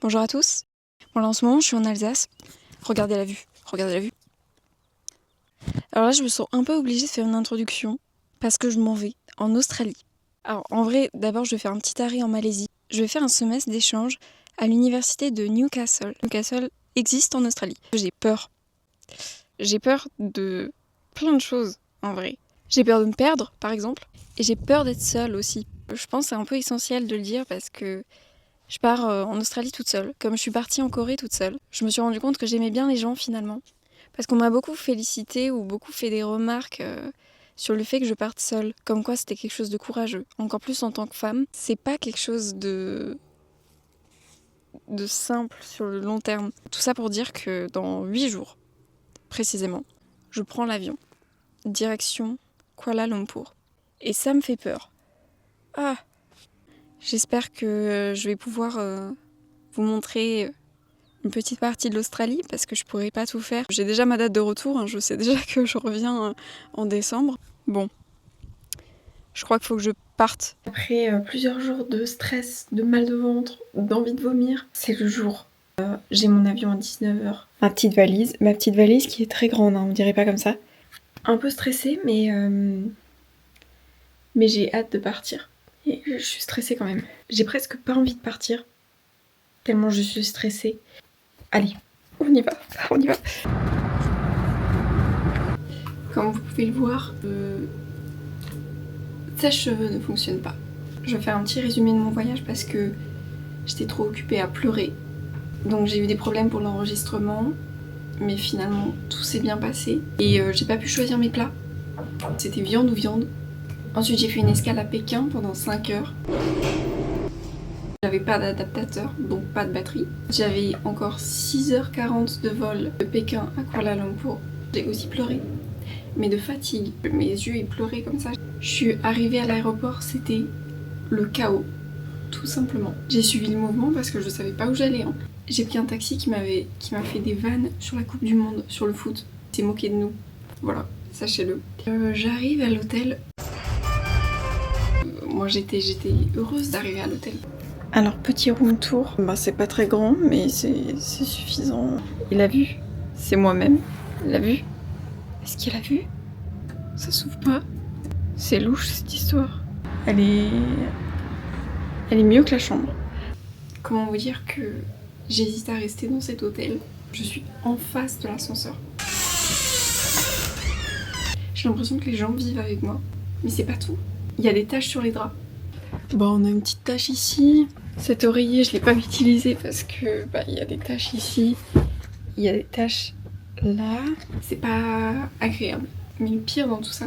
Bonjour à tous. Bon là en ce moment je suis en Alsace. Regardez la vue, regardez la vue. Alors là je me sens un peu obligée de faire une introduction parce que je m'en vais en Australie. Alors en vrai d'abord je vais faire un petit arrêt en Malaisie. Je vais faire un semestre d'échange à l'université de Newcastle. Newcastle existe en Australie. J'ai peur. J'ai peur de plein de choses en vrai. J'ai peur de me perdre par exemple et j'ai peur d'être seule aussi. Je pense que c'est un peu essentiel de le dire parce que je pars en Australie toute seule, comme je suis partie en Corée toute seule. Je me suis rendu compte que j'aimais bien les gens finalement. Parce qu'on m'a beaucoup félicité ou beaucoup fait des remarques sur le fait que je parte seule. Comme quoi c'était quelque chose de courageux. Encore plus en tant que femme, c'est pas quelque chose de simple sur le long terme. Tout ça pour dire que dans 8 jours, précisément, je prends l'avion. Direction Kuala Lumpur. Et ça me fait peur. Ah! J'espère que je vais pouvoir vous montrer une petite partie de l'Australie parce que je pourrais pas tout faire. J'ai déjà ma date de retour, hein, je sais déjà que je reviens en décembre. Bon, je crois qu'il faut que je parte. Après plusieurs jours de stress, de mal de ventre, d'envie de vomir, c'est le jour. J'ai mon avion à 19h. Ma petite valise qui est très grande, hein, on dirait pas comme ça. Un peu stressée, mais j'ai hâte de partir. Et je suis stressée quand même. J'ai presque pas envie de partir, tellement je suis stressée. Allez, on y va, on y va. Comme vous pouvez le voir, sèche-cheveux ne fonctionne pas. Je vais faire un petit résumé de mon voyage parce que j'étais trop occupée à pleurer. Donc j'ai eu des problèmes pour l'enregistrement, mais finalement tout s'est bien passé. Et j'ai pas pu choisir mes plats. C'était viande ou viande. Ensuite j'ai fait une escale à Pékin pendant 5 heures. J'avais pas d'adaptateur, donc pas de batterie. J'avais encore 6h40 de vol de Pékin à Kuala Lumpur. J'ai aussi pleuré, mais de fatigue. Mes yeux ils pleuraient comme ça. Je suis arrivée à l'aéroport, c'était le chaos, tout simplement. J'ai suivi le mouvement parce que je savais pas où j'allais. Hein. J'ai pris un taxi qui m'a fait des vannes sur la Coupe du Monde, sur le foot. Il s'est moqué de nous. Voilà, sachez-le. J'arrive à l'hôtel. Moi j'étais heureuse d'arriver à l'hôtel. Alors petit room tour, c'est pas très grand mais c'est suffisant. Il a vu, c'est moi-même, il a vu. Est-ce qu'il a vu? Ça s'ouvre pas. C'est louche cette histoire. Elle est mieux que la chambre. Comment vous dire que j'hésite à rester dans cet hôtel. Je suis en face de l'ascenseur. J'ai l'impression que les gens vivent avec moi, mais c'est pas tout. Il y a des taches sur les draps. Bon, on a une petite tache ici. Cet oreiller, je l'ai pas utilisé parce que il y a des taches ici, il y a des taches là. C'est pas agréable. Mais le pire dans tout ça,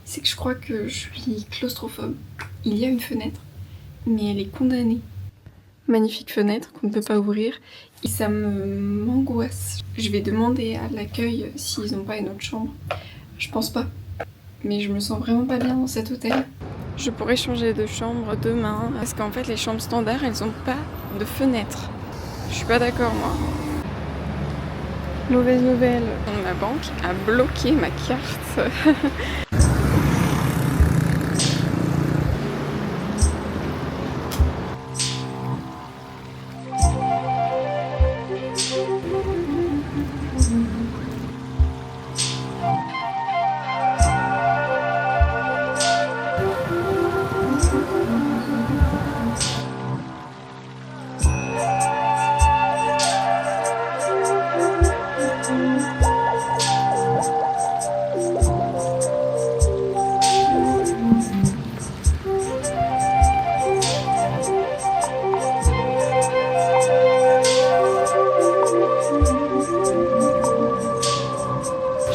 c'est que je crois que je suis claustrophobe. Il y a une fenêtre, mais elle est condamnée. Magnifique fenêtre qu'on ne peut pas ouvrir. Et ça m'angoisse. Je vais demander à l'accueil s'ils n'ont pas une autre chambre. Je pense pas. Mais je me sens vraiment pas bien dans cet hôtel. Je pourrais changer de chambre demain parce qu'en fait les chambres standards elles ont pas de fenêtre. Je suis pas d'accord moi. Mauvaise nouvelle, ma banque a bloqué ma carte.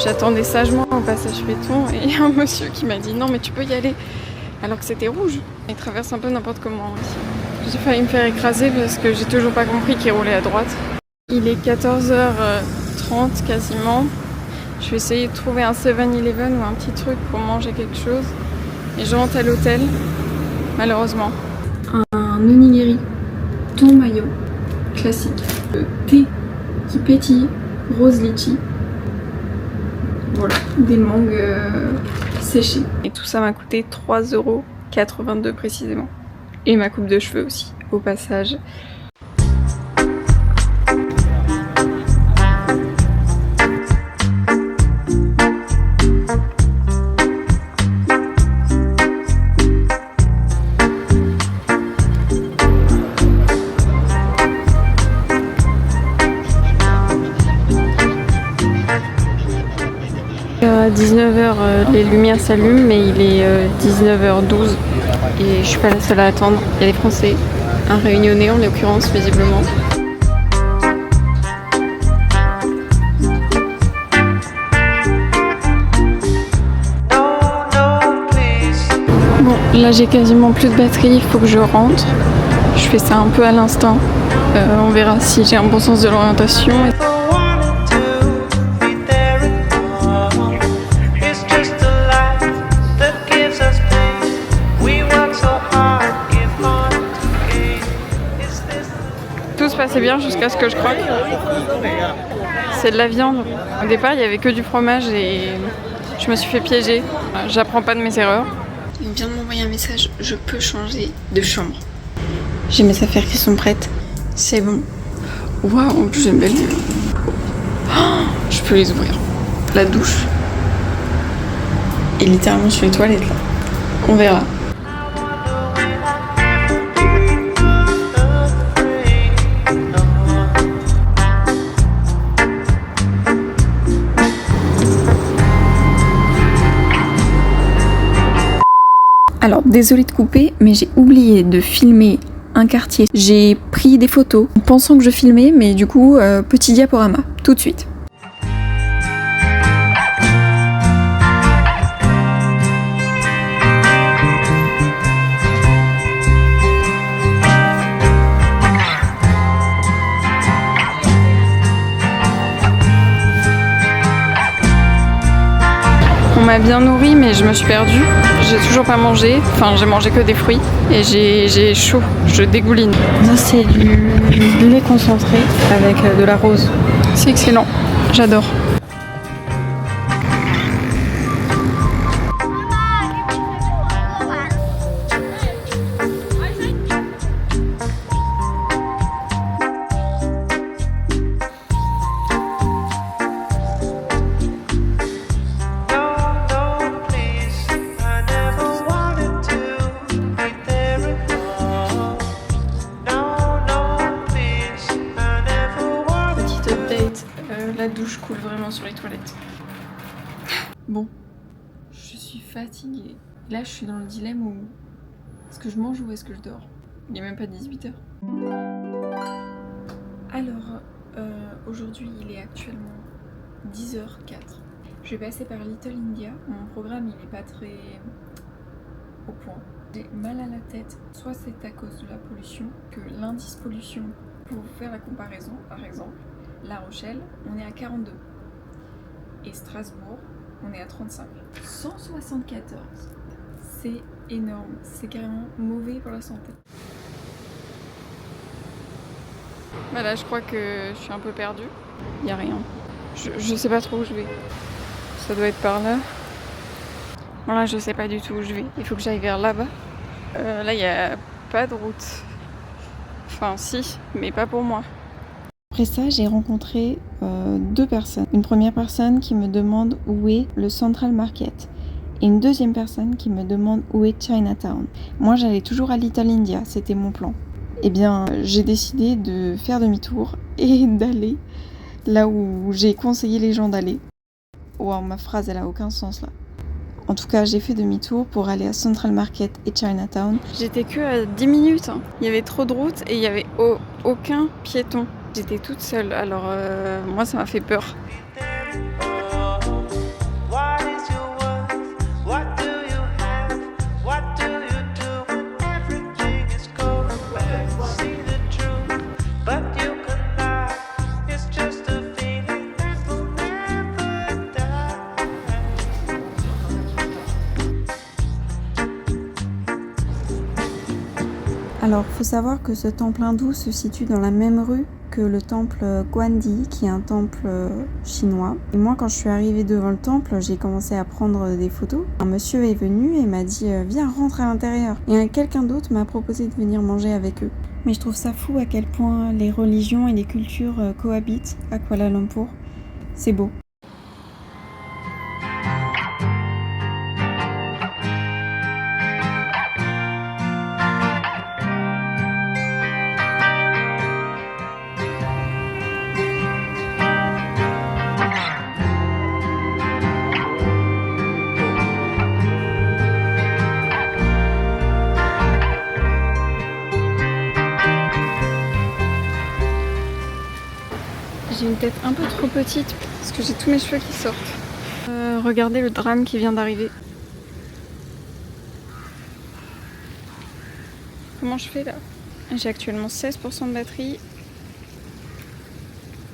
J'attendais sagement au passage piéton et il y a un monsieur qui m'a dit non mais tu peux y aller alors que c'était rouge. Il traverse un peu n'importe comment ici. J'ai failli me faire écraser parce que j'ai toujours pas compris qu'il roulait à droite. Il est 14h30 quasiment. Je vais essayer de trouver un 7-Eleven ou un petit truc pour manger quelque chose. Et je rentre à l'hôtel, malheureusement. Un onigiri, thon mayo, classique. Thé qui pétille, rose litchi. Voilà, des mangues séchées. Et tout ça m'a coûté 3,82 € précisément. Et ma coupe de cheveux aussi, au passage. 19h, les lumières s'allument, mais il est 19h12 et je suis pas la seule à attendre. Il y a des Français, un Réunionnais en l'occurrence, visiblement. Bon, là j'ai quasiment plus de batterie, il faut que je rentre. Je fais ça un peu à l'instinct. On verra si j'ai un bon sens de l'orientation. Tout se passait bien jusqu'à ce que je croque. C'est de la viande. Au départ, il n'y avait que du fromage et je me suis fait piéger. J'apprends pas de mes erreurs. Il vient de m'envoyer un message. Je peux changer de chambre. J'ai mes affaires qui sont prêtes. C'est bon. Waouh, en plus j'ai une belle vue. Oh, je peux les ouvrir. La douche. Et littéralement sur les toilettes là. On verra. Alors, désolée de couper, mais j'ai oublié de filmer un quartier. J'ai pris des photos en pensant que je filmais, mais du coup, petit diaporama, tout de suite. On m'a bien nourri, mais je me suis perdue. J'ai toujours pas mangé. Enfin, j'ai mangé que des fruits. Et j'ai chaud. Je dégouline. Ça, c'est du lait concentré avec de la rose. C'est excellent. J'adore. La douche coule vraiment sur les toilettes. Bon, je suis fatiguée. Là, je suis dans le dilemme où est-ce que je mange ou est-ce que je dors? Il n'est même pas 18h. Alors, aujourd'hui, il est actuellement 10h04. Je vais passer par Little India. Mon programme, il n'est pas très au point. J'ai mal à la tête. Soit c'est à cause de la pollution, que l'indice pollution, pour vous faire la comparaison, par exemple, La Rochelle, on est à 42. Et Strasbourg, on est à 35. 174. C'est énorme. C'est carrément mauvais pour la santé. Bah là, je crois que je suis un peu perdue. Il n'y a rien. Je sais pas trop où je vais. Ça doit être par là. Bon là, je sais pas du tout où je vais. Il faut que j'aille vers là-bas. Là, il n'y a pas de route. Enfin, si, mais pas pour moi. Après ça, j'ai rencontré deux personnes. Une première personne qui me demande où est le Central Market. Et une deuxième personne qui me demande où est Chinatown. Moi, j'allais toujours à Little India, c'était mon plan. Eh bien, j'ai décidé de faire demi-tour et d'aller là où j'ai conseillé les gens d'aller. Wow, ma phrase, elle a aucun sens là. En tout cas, j'ai fait demi-tour pour aller à Central Market et Chinatown. J'étais que à 10 minutes. Hein. Il y avait trop de routes et il n'y avait aucun piéton. J'étais toute seule, alors moi ça m'a fait peur. Alors, faut savoir que ce temple hindou se situe dans la même rue que le temple Guandi, qui est un temple chinois. Et moi, quand je suis arrivée devant le temple, j'ai commencé à prendre des photos. Un monsieur est venu et m'a dit « Viens, rentre à l'intérieur ». Et quelqu'un d'autre m'a proposé de venir manger avec eux. Mais je trouve ça fou à quel point les religions et les cultures cohabitent à Kuala Lumpur. C'est beau. J'ai une tête un peu trop petite parce que j'ai tous mes cheveux qui sortent. Regardez le drame qui vient d'arriver. Comment je fais là? J'ai actuellement 16% de batterie.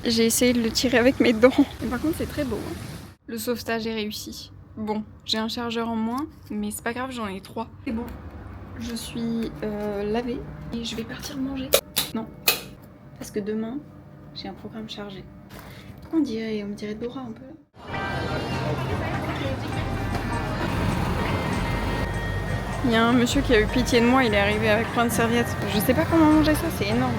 J'ai essayé de le tirer avec mes dents. Et par contre c'est très beau. Hein. Le sauvetage est réussi. Bon, j'ai un chargeur en moins, mais c'est pas grave, j'en ai 3. C'est bon. Je suis lavée et je vais partir manger. Non, parce que demain, j'ai un programme chargé. On me dirait Dora un peu. Il y a un monsieur qui a eu pitié de moi, il est arrivé avec plein de serviettes. Je sais pas comment manger ça, c'est énorme.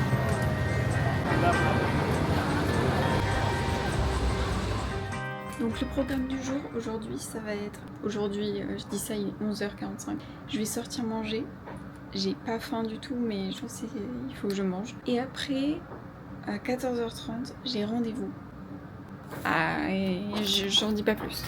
Donc le programme du jour, aujourd'hui, ça va être... Aujourd'hui, je dis ça, il est 11h45. Je vais sortir manger. J'ai pas faim du tout, mais je sais qu'il faut que je mange. Et après, à 14h30, j'ai rendez-vous. Ah, et j'en dis pas plus.